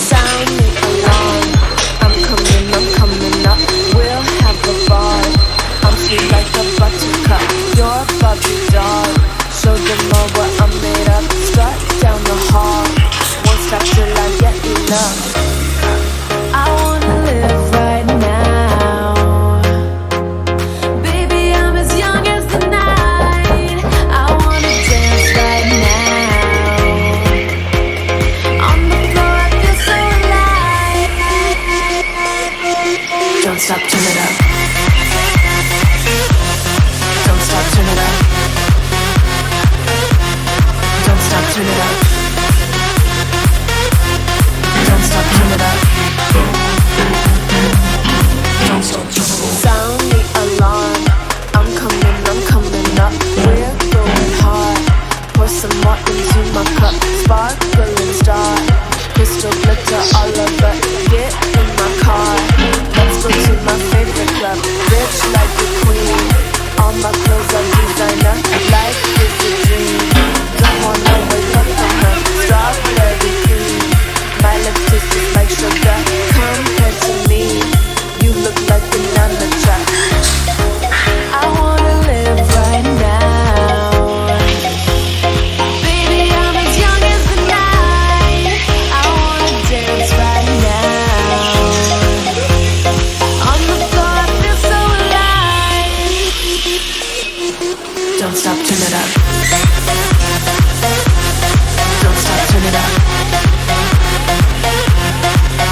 Sound the alarm. I'm coming up. We'll have a ball. I'm sweet like a buttercup. You're a Barbie doll. Show them all what I'm made of. Strut down the hall. Won't stop till I get enough. I wanna live right now. Baby, I'm as young as the night. I wanna dance right now. On the floor, I feel so alive. Don't stop, turn it up. Don't stop, turn it up. Don't stop, turn it up. Don't stop, turn it up. Don't stop, turn it up. Sound the alarm. I'm coming up. We're going hard. Pour some more into my cup. Sparkling star. Crystal glitter all over. Get in my car. Let's go to my favorite club. Rich like a queen. All my clothes are designer. Life is a dream. Don't wanna wake up from her. Strawberry cream. My lips taste just like sugar. Compared to me, you look like an amateur. I wanna live right now. Baby, I'm as young as the night. I wanna dance right now. On the floor, I feel so alive. Don't stop, turn it up. Don't stop, turn it up.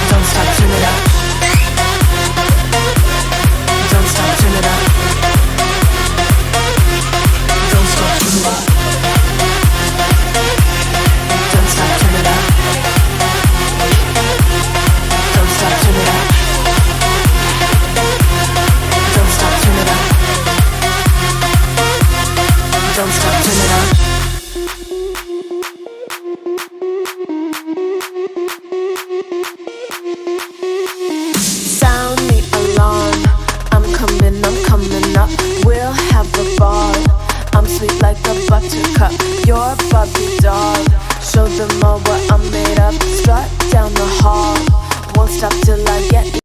Don't stop, turn it up. Don't stop, turn it up. Don't stop, turn it up. Don't stop, turn it up. Don't stop, turn it up. Don't stop, turn it up. Don't stop, turn it up. Sound the alarm. I'm coming up. We'll have a ball. I'm sweet like a buttercup. You're a Barbie doll. Show them all what I'm made of. Strut down the hall. Won't stop till I get